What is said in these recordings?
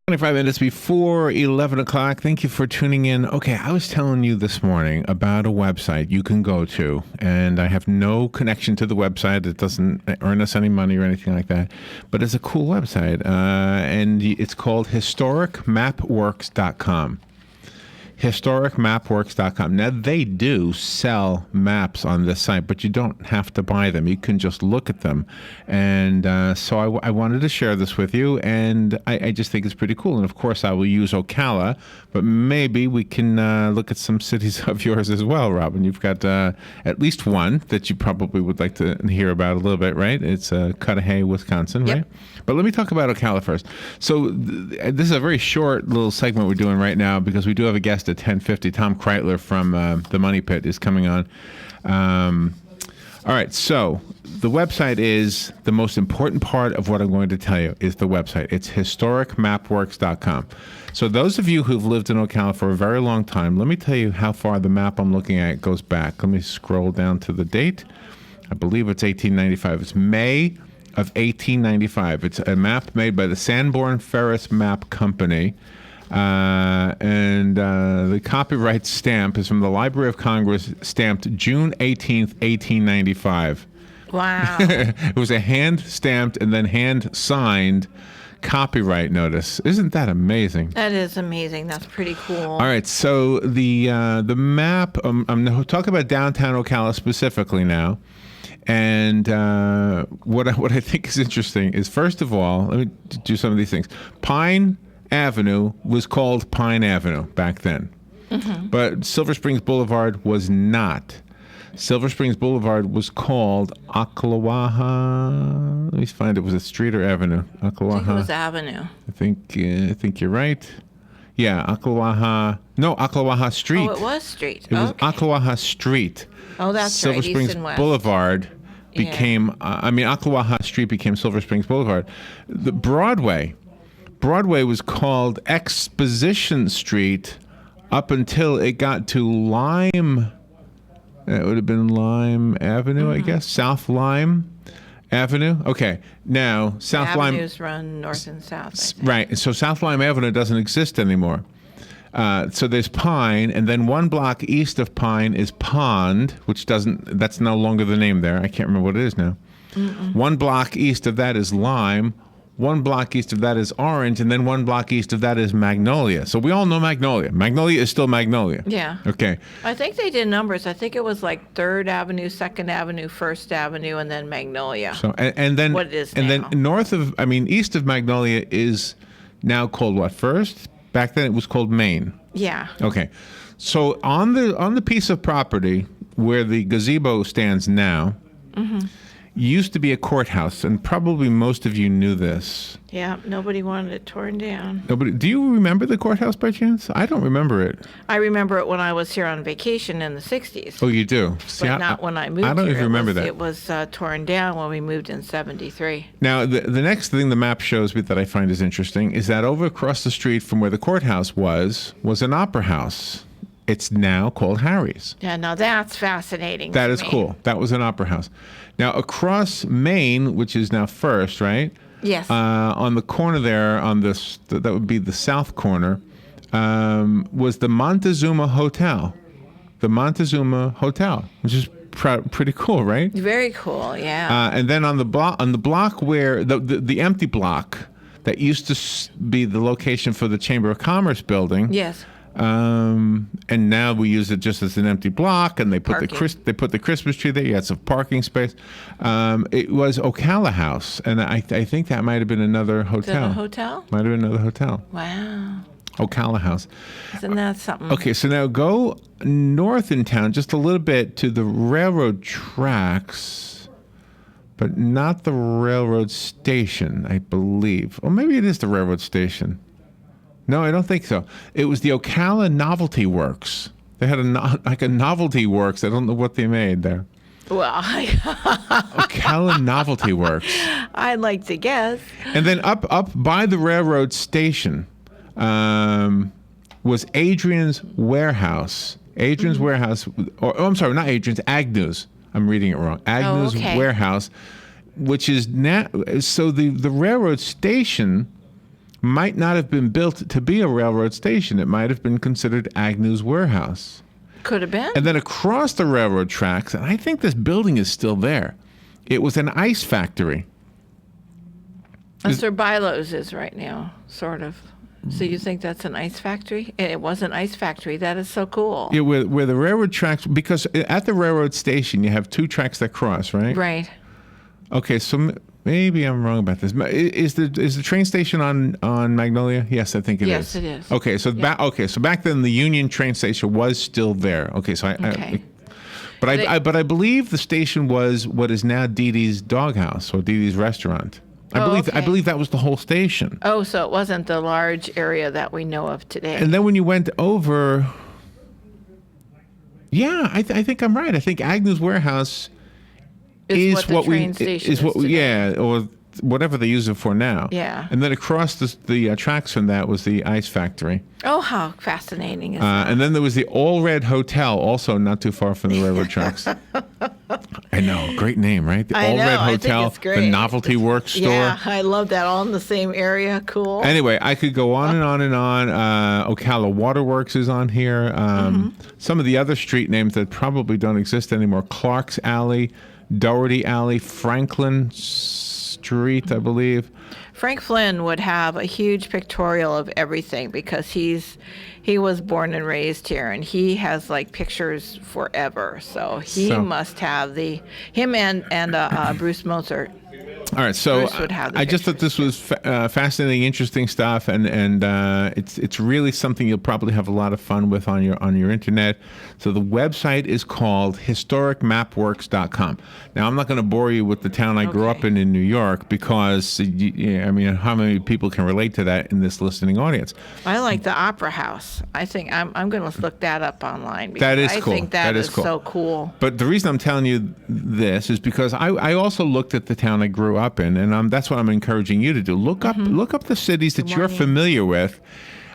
25 minutes before 11 o'clock. Thank you for tuning in. Okay, I was telling you this morning about a website you can go to, and I have no connection to the website. It doesn't earn us any money or anything like that, but it's a cool website, and it's called historicmapworks.com. historicmapworks.com. Now, they do sell maps on this site, but you don't have to buy them. You can just look at them. And so I wanted to share this with you, and I just think it's pretty cool. And, of course, I will use Ocala, but maybe we can look at some cities of yours as well, Robin. You've got at least one that you probably would like to hear about a little bit, right? It's Cudahy, Wisconsin, right? But let me talk about Ocala first. So this is a very short little segment we're doing right now because we do have a guest at 10:50. Tom Kreitler from the Money Pit is coming on. All right, so the website is the most important part of what I'm going to tell you is the website. It's historicmapworks.com. So those of you who've lived in Ocala for a very long time, let me tell you how far the map I'm looking at goes back. Let me scroll down to the date. I believe it's 1895. It's May of 1895. It's a map made by the Sanborn Ferris Map Company. And the copyright stamp is from the Library of Congress, stamped June 18th, 1895. Wow. It was a hand-stamped and then hand-signed copyright notice. Isn't that amazing? That is amazing. That's pretty cool. All right, so the map, I'm talking about downtown Ocala specifically now. And what I think is interesting is, first of all, let me do some of these things. Pine Avenue was called Pine Avenue back then. Mm-hmm. But Silver Springs Boulevard was not. Silver Springs Boulevard was called Ocklawaha. Let me find it. Was it street or avenue? Ocklawaha. I think it was avenue. I think you're right. Yeah, Ocklawaha. No, Ocklawaha Street. Oh, it was street. It was Ocklawaha Street. Oh, that's Silver right. Springs East and West. Boulevard became, Ocklawaha Street became Silver Springs Boulevard. The Broadway was called Exposition Street up until it got to Lime. It would have been Lime Avenue, I guess. South Lime Avenue. Okay. Now, South Lime. Avenues run north and south, I think. Right. So South Lime Avenue doesn't exist anymore. So there's Pine, and then one block east of Pine is Pond, that's no longer the name there. I can't remember what it is now. Mm-mm. One block east of that is Lime. One block east of that is Orange, and then one block east of that is Magnolia. So we all know Magnolia. Magnolia is still Magnolia. Yeah. Okay. I think they did numbers. I think it was like 3rd Avenue, 2nd Avenue, 1st Avenue, and then Magnolia. So and then what it is and now. then east of Magnolia is now called what? First? Back then it was called Main. Yeah. Okay. So on the piece of property where the gazebo stands now, used to be a courthouse, and probably most of you knew this. Yeah, nobody wanted it torn down. Nobody. Do you remember the courthouse by chance? I don't remember it. I remember it when I was here on vacation in the 60s. Oh, you do? See, But not when I moved here. I don't even remember that. It was torn down when we moved in 73. Now, the next thing the map shows me that I find is interesting is that over across the street from where the courthouse was an opera house. It's now called Harry's. Yeah, now that's fascinating. That to is me. cool. That was an opera house. Now, across Main, which is now First, right? Yes. On the corner there, that would be the south corner, was the Montezuma Hotel. The Montezuma Hotel, which is pretty cool, right? Very cool, yeah. And then on the block where the empty block that used to be the location for the Chamber of Commerce building. Yes. And now we use it just as an empty block, and they put Parking. the Christmas tree there. You had some parking space. It was Ocala House, and I think that might have been another hotel. Is that a hotel? Might have been another hotel. Wow. Ocala House. Isn't that something? Okay, so now go north in town just a little bit to the railroad tracks, but not the railroad station, I believe. Or maybe it is the railroad station. No, I don't think so. It was the Ocala Novelty Works. They had a Novelty Works. I don't know what they made there. Well, Ocala Novelty Works. I'd like to guess. And then up by the railroad station was Adrian's Warehouse. Adrian's Warehouse. I'm sorry, not Adrian's. Agnew's. I'm reading it wrong. Agnew's Warehouse, which is now. So the railroad station might not have been built to be a railroad station. It might have been considered Agnew's warehouse. Could have been. And then across the railroad tracks, and I think this building is still there, it was an ice factory. That's where Bilo's is right now, sort of. So you think that's an ice factory? It was an ice factory. That is so cool. Yeah, where the railroad tracks, because at the railroad station, you have two tracks that cross, right? Right. Okay, so maybe I'm wrong about this. Is the train station on Magnolia? Yes, I think it is. Yes, it is. Okay, so back then the Union train station was still there. Okay, so but I believe the station was what is now Dee Dee's Doghouse or Dee Dee's restaurant. I believe that was the whole station. Oh, so it wasn't the large area that we know of today. And then when you went over, yeah, I think I'm right. I think Agnew's warehouse is what or whatever they use it for now. Yeah. And then across the tracks from that was the ice factory. Oh, how fascinating is that? And then there was the All Red Hotel, also not too far from the railroad tracks. I know, great name, right? The All Red Hotel, I think it's great. the Novelty Works store. Yeah, I love that. All in the same area. Cool. Anyway, I could go on and on and on. Ocala Waterworks is on here. Some of the other street names that probably don't exist anymore: Clark's Alley, Doherty Alley, Franklin Street, I believe. Frank Flynn would have a huge pictorial of everything because he was born and raised here, and he has like pictures forever. So he must have him and Bruce Mozart. All right, so I just thought this was fascinating, interesting stuff, and it's really something you'll probably have a lot of fun with on your internet. So the website is called historicmapworks.com. Now, I'm not going to bore you with the town I grew up in New York, because I mean, how many people can relate to that in this listening audience? I like the Opera House. I think I'm going to look that up online. That is cool. I think that is cool. So cool. But the reason I'm telling you this is because I also looked at the town I grew up in, and that's what I'm encouraging you to do. Look up the cities that you're familiar with.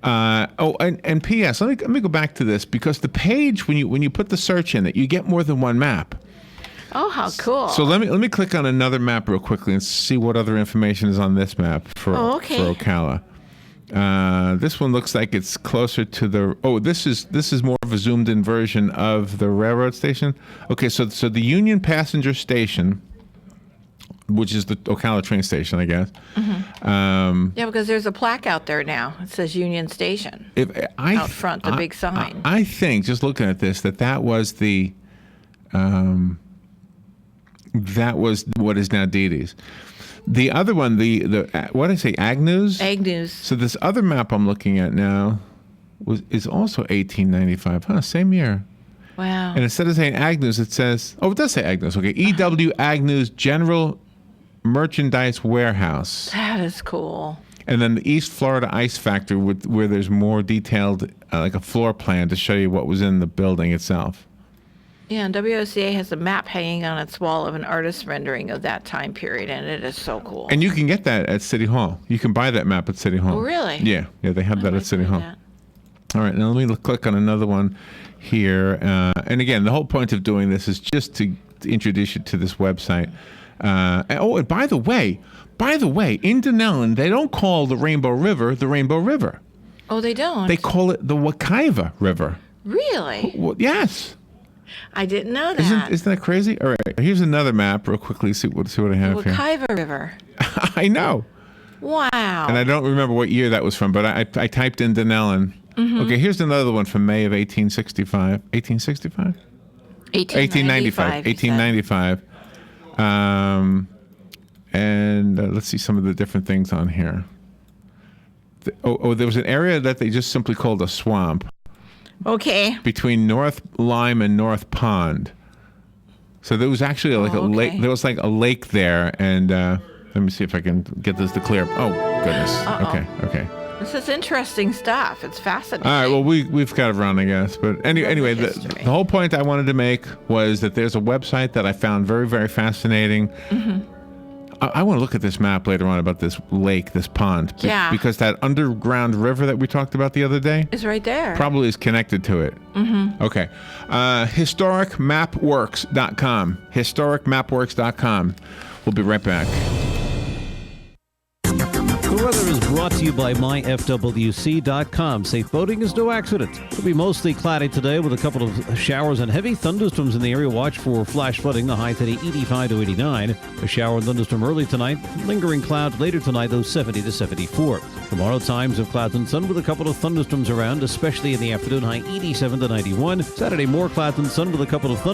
And P.S. Let me go back to this, because the page, when you put the search in it, you get more than one map. Oh, how cool! So let me click on another map real quickly and see what other information is on this map for Ocala. This one looks like it's closer to the. Oh, this is more of a zoomed in version of the railroad station. Okay, so the Union Passenger Station, which is the Ocala train station, I guess. Yeah, because there's a plaque out there now. It says Union Station out front, the big sign. I think, just looking at this, that was the. That was what is now Dee Dee's. The other one, the what did I say, Agnew's? Agnew's. So this other map I'm looking at now is also 1895. Huh, same year. Wow. And instead of saying Agnew's, it says, it does say Agnew's. Okay, E.W. Agnew's General Merchandise Warehouse. That is cool. And then the East Florida Ice Factory, where there's more detailed, like a floor plan to show you what was in the building itself. Yeah, and WOCA has a map hanging on its wall of an artist's rendering of that time period, and it is so cool. And you can get that at City Hall. You can buy that map at City Hall. Oh, really? Yeah, they have that at City Hall. All right, now let me click on another one here. And again, the whole point of doing this is just to introduce you to this website. And by the way, in Denellen, they don't call the Rainbow River the Rainbow River. Oh, they don't? They call it the Wekiva River. Really? Well, yes. I didn't know that. Isn't that crazy? All right, here's another map real quickly. See what I have here. Wekiva River. I know. Wow. And I don't remember what year that was from, but I typed in Denellen. Okay, here's another one from May of 1865. 1865? 1895. 1895. And let's see some of the different things on here. There was an area that they just simply called a swamp. Okay. Between North Lime and North Pond. So there was actually a lake. There was like a lake there, and let me see if I can get this to clear up. Oh goodness. Okay. This is interesting stuff. It's fascinating. All right. Well, we've got to run, I guess. But anyway, the whole point I wanted to make was that there's a website that I found very, very fascinating. I want to look at this map later on about this lake, this pond. Yeah. Because that underground river that we talked about the other day is right there. Probably is connected to it. Okay. Historicmapworks.com. Historicmapworks.com. We'll be right back. Weather is brought to you by myfwc.com. Safe boating is no accident. It'll be mostly cloudy today with a couple of showers and heavy thunderstorms in the area. Watch for flash flooding. The high today 85 to 89. A shower and thunderstorm early tonight. Lingering clouds later tonight, though 70 to 74. Tomorrow, times of clouds and sun with a couple of thunderstorms around, especially in the afternoon. High 87 to 91. Saturday, more clouds and sun with a couple of thunderstorms.